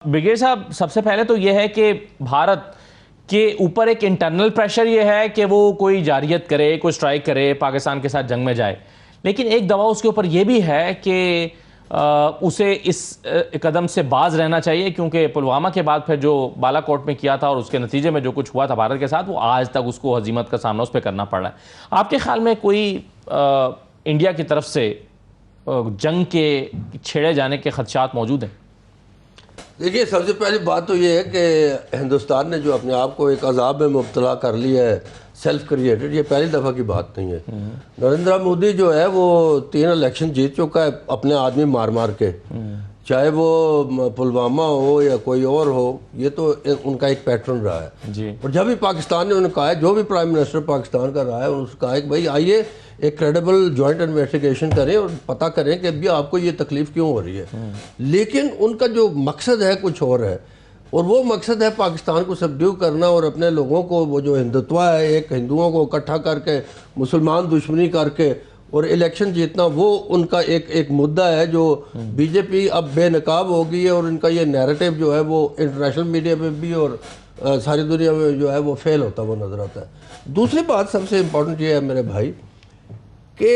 Brigade साहब, सबसे पहले तो यह है कि भारत के ऊपर एक इंटरनल प्रेशर ये है कि वो कोई जारियत करे, कोई स्ट्राइक करे, पाकिस्तान के साथ जंग में जाए, लेकिन एक दबाव उसके ऊपर ये भी है कि उसे इस कदम से बाज रहना चाहिए, क्योंकि पुलवामा के बाद फिर जो बालाकोट में किया था और उसके नतीजे में जो कुछ हुआ था भारत के साथ, वो आज तक उसको हजीमत का सामना उस पर करना पड़ रहा है। आपके ख्याल में कोई इंडिया की तरफ से जंग के छेड़े जाने के खदशात मौजूद हैं? देखिए, सबसे पहली बात तो ये है कि हिंदुस्तान ने जो अपने आप को एक अजाब में मुब्तला कर लिया है, सेल्फ क्रिएटेड, ये पहली दफ़ा की बात नहीं है। नरेंद्र मोदी जो है वो 3 इलेक्शन जीत चुका है अपने आदमी मार मार के, चाहे वो पुलवामा हो या कोई और हो, ये तो उनका एक पैटर्न रहा है जी। और जब भी पाकिस्तान ने उन्हें कहा है, जो भी प्राइम मिनिस्टर पाकिस्तान का रहा है, उसने कहा है कि भाई आइए एक क्रेडिबल जॉइंट इन्वेस्टिगेशन करें और पता करें कि अभी आपको ये तकलीफ क्यों हो रही है। लेकिन उनका जो मकसद है कुछ और है, और वो मकसद है पाकिस्तान को सबड्यू करना और अपने लोगों को, वो जो हिंदुत्व है, एक हिंदुओं को इकट्ठा करके मुसलमान दुश्मनी करके और इलेक्शन जीतना, वो उनका एक मुद्दा है जो बीजेपी अब बेनकाब हो गई है। और इनका ये नैरेटिव जो है वो इंटरनेशनल मीडिया में भी और सारी दुनिया में जो है वो फेल होता वो नज़र आता है। दूसरी बात सबसे इम्पोर्टेंट ये है मेरे भाई कि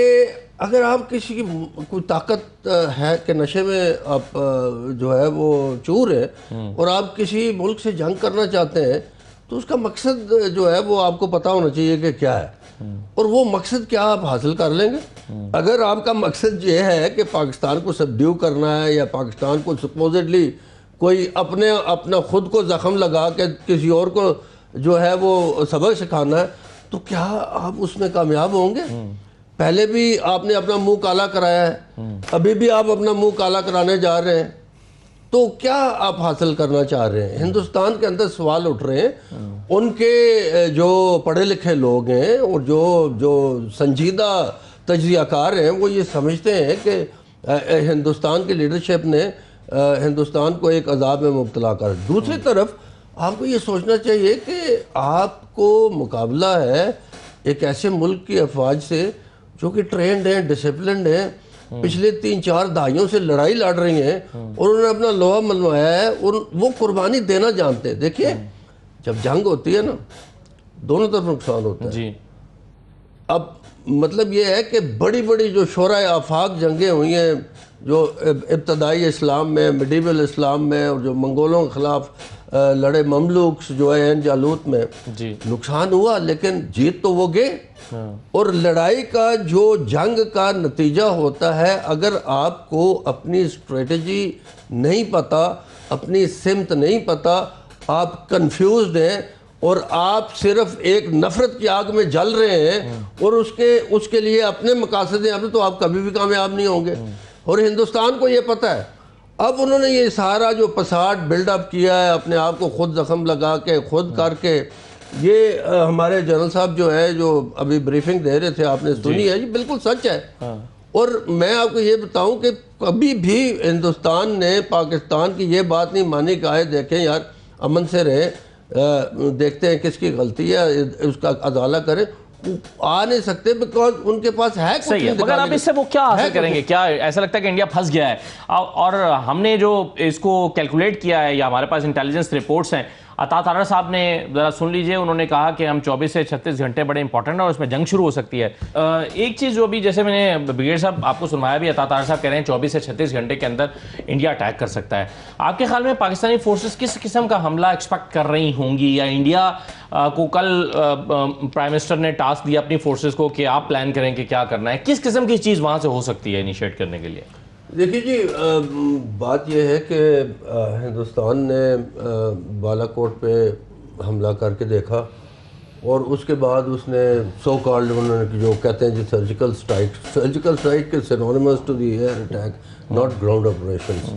अगर आप किसी की कोई ताकत है कि नशे में आप जो है वो चूर है और आप किसी मुल्क से जंग करना चाहते हैं, तो उसका मकसद जो है वो आपको पता होना चाहिए कि क्या है, और वो मकसद क्या आप हासिल कर लेंगे। अगर आपका मकसद ये है कि पाकिस्तान को सबड्यू करना है या पाकिस्तान को सपोजिटली कोई अपना खुद को जख्म लगा के किसी और को जो है वो सबक सिखाना है, तो क्या आप उसमें कामयाब होंगे? पहले भी आपने अपना मुंह काला कराया है, अभी भी आप अपना मुंह काला कराने जा रहे हैं, तो क्या आप हासिल करना चाह रहे हैं? हिंदुस्तान के अंदर सवाल उठ रहे हैं। उनके जो पढ़े लिखे लोग हैं और जो संजीदा तजज़ियाकार हैं, वो ये समझते हैं कि हिंदुस्तान की लीडरशिप ने हिंदुस्तान को एक अजाब में मुब्तला कर। दूसरी तरफ आपको ये सोचना चाहिए कि आपको मुकाबला है एक ऐसे मुल्क की अफवाज से जो कि ट्रेंड हैं, डिसिप्लिन्ड हैं, पिछले 3-4 दहाइयों से लड़ाई लड़ रही हैं और उन्होंने अपना लोहा मनवाया है और वो कुर्बानी देना जानते हैं। देखिए, जब जंग होती है ना, दोनों तरफ नुकसान होता है जी। अब मतलब ये है कि बड़ी बड़ी जो शोराए आफाक जंगें हुई हैं, जो इब्तदाई इस्लाम में, मिडीवल इस्लाम में, और जो मंगोलों के ख़िलाफ़ लड़े ममलूक्स जो है जालूत में जी, नुकसान हुआ, लेकिन जीत तो वो गए। और लड़ाई का जो जंग का नतीजा होता है, अगर आपको अपनी स्ट्रेटजी नहीं पता, अपनी सिमत नहीं पता, आप कंफ्यूज्ड हैं और आप सिर्फ एक नफरत की आग में जल रहे हैं और उसके लिए अपने मकासद हैं, तो आप कभी भी कामयाब नहीं होंगे। और हिंदुस्तान को ये पता है। अब उन्होंने ये सारा जो फसाड बिल्डअप किया है, अपने आप को खुद जख्म लगा के, खुद करके, ये हमारे जनरल साहब जो है, जो अभी ब्रीफिंग दे रहे थे, आपने सुनी है, ये बिल्कुल सच है। और मैं आपको ये बताऊं कि कभी भी हिंदुस्तान ने पाकिस्तान की ये बात नहीं मानी कि आए देखें यार, अमन से रहे, देखते हैं किसकी गलती है, उसका अदाला करें। आ नहीं सकते बिकॉज उनके पास है कुछ। सही है, मगर अब इससे वो क्या हासिल करेंगे? क्या ऐसा लगता है कि इंडिया फंस गया है? और हमने जो इसको कैलकुलेट किया है, या हमारे पास इंटेलिजेंस रिपोर्ट्स हैं, अता तारा साहब ने ज़रा सुन लीजिए, उन्होंने कहा कि हम 24 से 36 घंटे बड़े इंपॉर्टेंट है और उसमें जंग शुरू हो सकती है। एक चीज़ जो भी, जैसे मैंने ब्रिगेड साहब आपको सुनवाया भी, अता तारा साहब कह रहे हैं 24 से 36 घंटे के अंदर इंडिया अटैक कर सकता है। आपके ख्याल में पाकिस्तानी फोर्सेस किस किस्म का हमला एक्सपेक्ट कर रही होंगी, या इंडिया को कल प्राइम मिनिस्टर ने टास्क दिया अपनी फोर्सेस को कि आप प्लान करें कि क्या करना है, किस किस्म की चीज़ वहाँ से हो सकती है इनिशिएट करने के लिए? देखिए जी, बात यह है कि हिंदुस्तान ने बालाकोट पे हमला करके देखा और उसके बाद उसने सो कॉल्ड, उन्होंने जो कहते हैं जी सर्जिकल स्ट्राइक के synonymous to the air attack, not ground operations,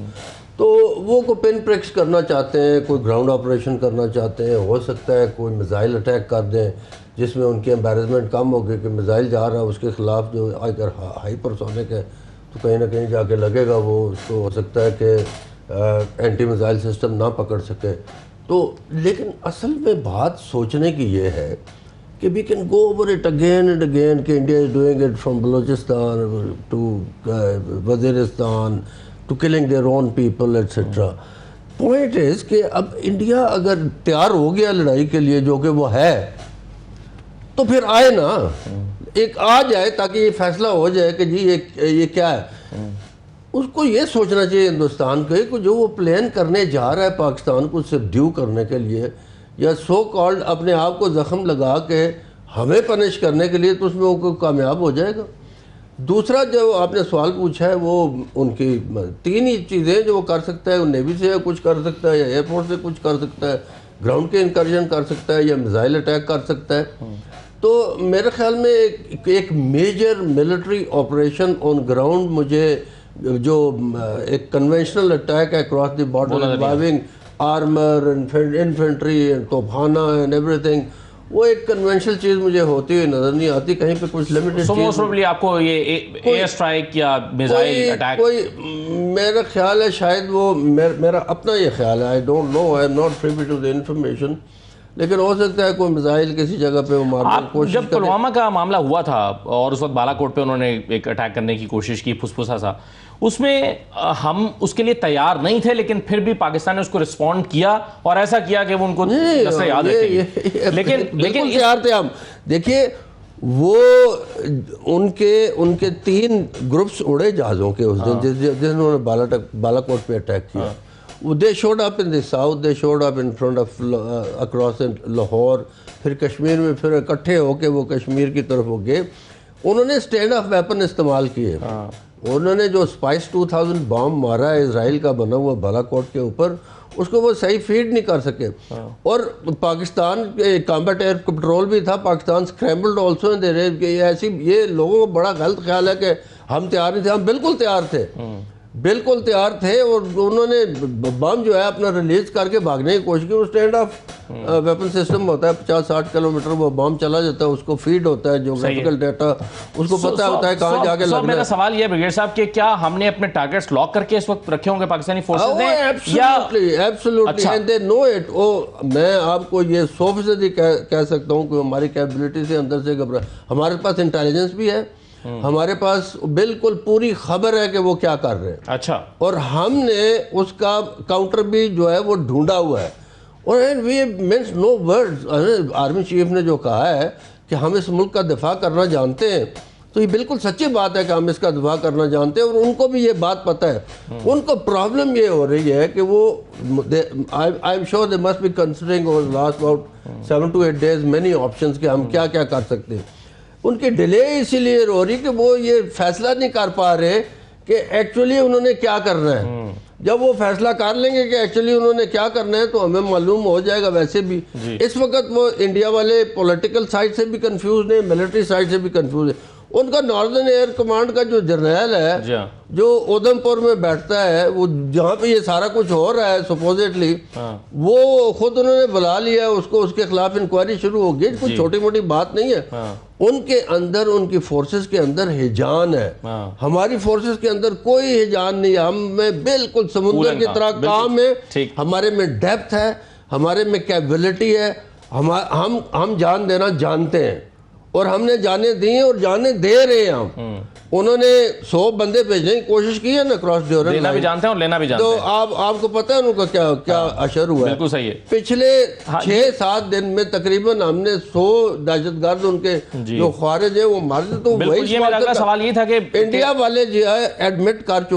तो वो को पिन प्रिक्स करना चाहते हैं, कोई ग्राउंड ऑपरेशन करना चाहते हैं। हो सकता है कोई मिसाइल अटैक कर दें जिसमें उनकी एम्बेरसमेंट कम होगी कि मिसाइल जा रहा है, उसके ख़िलाफ़ जो अगर हाइपरसोनिक है तो कहीं ना कहीं जाके लगेगा वो, उसको हो सकता है कि एंटी मिसाइल सिस्टम ना पकड़ सके। तो लेकिन असल में बात सोचने की ये है कि we can go over it again and again कि India is doing it from Balochistan to Waziristan to killing their own people etcetera. Point is کہ اب انڈیا اگر تیار ہو گیا لڑائی کے لیے جو کہ وہ ہے تو پھر آئے نا، ایک آ جائے تاکہ یہ فیصلہ ہو جائے کہ جی یہ کیا ہے. اس کو یہ سوچنا چاہیے ہندوستان کو کہ جو وہ پلان کرنے جا رہا ہے پاکستان کو سبڈیو کرنے کے لیے یا سو کالڈ اپنے آپ کو زخم لگا کے ہمیں پنش کرنے کے لیے، تو اس میں وہ کامیاب ہو جائے گا. دوسرا جو آپ نے سوال پوچھا ہے وہ ان کی 3 ہی چیزیں جو وہ کر سکتا ہے. نیوی سے کچھ کر سکتا ہے یا ایئر فورس سے کچھ کر سکتا ہے، گراؤنڈ کے انکرجن کر سکتا ہے یا میزائل اٹیک کر سکتا ہے. تو میرے خیال میں ایک major military operation on ground مجھے جو ایک کنونشنل اٹیک ہے across the border involving armour infantry توپخانہ اینڈ ایوری تھنگ، وہ ایک کنونشنل چیز مجھے ہوتی ہوئی نظر نہیں آتی. کہیں پہ کچھ لمیٹڈ چیز آپ کو یہ ایئر اسٹرائک یا میزائل اٹیک کوئی میرا خیال ہے شاید وہ میرا اپنا یہ خیال ہے، I don't know, I am not privy to the information, لیکن ہو سکتا ہے کوئی میزائل کسی جگہ پہ وہ مارنے کی کوشش. جب پلوامہ کا معاملہ ہوا تھا اور اس وقت بالا کوٹ پہ انہوں نے ایک اٹیک کرنے کی کوشش کی پھسپھسا سا، اس میں ہم اس کے لیے تیار نہیں تھے، لیکن پھر بھی پاکستان نے اس کو رسپونڈ کیا اور ایسا کیا کہ وہ ان کو نسلیں یاد رکھیں. لیکن تیار تھے ہم. دیکھیے وہ ان کے 3 گروپس اڑے جہازوں کے اس دن جنہوں نے بالا کوٹ پہ اٹیک کیا. They showed up in the south, they showed up in front of across Lahore, پھر کشمیر میں پھر اکٹھے ہو کے وہ کشمیر کی طرف ہو گئے. انہوں نے اسٹینڈ آف ویپن استعمال کیے. انہوں نے جو اسپائس 2000 بام مارا ہے اسرائیل کا بنا ہوا بالا کوٹ کے اوپر، اس کو وہ صحیح فیڈ نہیں کر سکے. اور پاکستان کامبیٹ ایئر پٹرول بھی تھا، پاکستان سکریمبلڈ آلسو ان دی. ایسی یہ لوگوں کو بڑا غلط خیال ہے کہ ہم تیار نہیں تھے. ہم بالکل تیار تھے، بالکل تیار تھے. اور انہوں نے بم جو ہے اپنا ریلیز کر کے بھاگنے کی کوشش کی. وہ اسٹینڈ آف ویپن سسٹم ہوتا ہے، 50-60 کلومیٹر وہ بم چلا جاتا ہے، اس کو فیڈ ہوتا ہے جیوگرافیکل ڈیٹا، اس کو پتہ ہوتا ہے کہاں جا کے لگنا ہے. میرا سوال یہ ہے بریگیڈ صاحب کہ کیا ہم نے اپنے ٹارگیٹس لاک کر کے اس وقت رکھے ہوں گے پاکستانی فورسز نے؟ Absolutely and they know it. میں آپ کو یہ 100% کہہ سکتا ہوں کہ ہماری کیپبلٹی سے اندر سے گھبرا. ہمارے پاس انٹیلیجنس بھی ہے، ہمارے پاس بالکل پوری خبر ہے کہ وہ کیا کر رہے ہیں. اچھا. اور ہم نے اس کا کاؤنٹر بھی جو ہے وہ ڈھونڈا ہوا ہے. اور we mince no words. Army chief نے جو کہا ہے کہ ہم اس ملک کا دفاع کرنا جانتے ہیں، تو یہ بالکل سچی بات ہے کہ ہم اس کا دفاع کرنا جانتے ہیں. اور ان کو بھی یہ بات پتہ ہے. ان کو پرابلم یہ ہو رہی ہے کہ وہ I am sure they must be considering over last about 7 to 8 days many options کہ ہم کیا کیا کر سکتے ہیں. ان کی ڈیلے اسی لیے ہو رہی کہ وہ یہ فیصلہ نہیں کر پا رہے کہ ایکچولی انہوں نے کیا کرنا ہے. جب وہ فیصلہ کر لیں گے کہ ایکچولی انہوں نے کیا کرنا ہے تو ہمیں معلوم ہو جائے گا. ویسے بھی اس وقت وہ انڈیا والے پولیٹیکل سائڈ سے بھی کنفیوز ہیں، ملٹری سائڈ سے بھی کنفیوز ہیں. ان کا ناردرن ایئر کمانڈ کا جو جرنیل ہے جو اودھم پور میں بیٹھتا ہے، وہ جہاں پہ یہ سارا کچھ ہو رہا ہے سپوزٹلی، وہ خود انہوں نے بلا لیا اس کو، اس کے خلاف انکوائری شروع ہو گئی. کچھ چھوٹی موٹی بات نہیں ہے. ان کے اندر، ان کی فورسز کے اندر ہیجان ہے. ہماری فورسز کے اندر کوئی ہیجان نہیں ہے. ہم میں بالکل سمندر کی طرح کام ہے. ہمارے میں ڈیپتھ ہے، ہمارے میں کیپبلٹی ہے. ہم جان دینا جانتے ہیں اور ہم نے جانے دی ہیں اور جانے دے رہے ہیں. ہم انہوں نے 100 بندے بھیجنے کی کوشش کی ہے نا کراس ڈیورنٹ، دینا بھی جانتے ہیں اور لینا بھی جانتے ہیں. تو آپ کو پتہ ہے ان کا کیا اشر ہوا ہے. بالکل صحیح ہے. پچھلے 6-7 دن میں تقریباً ہم نے 100 دہشت گرد ان کے جو خارج ہیں وہ مار دیے. تو وہی سوال یہ تھا کہ انڈیا والے جو ہے ایڈمٹ کر چکے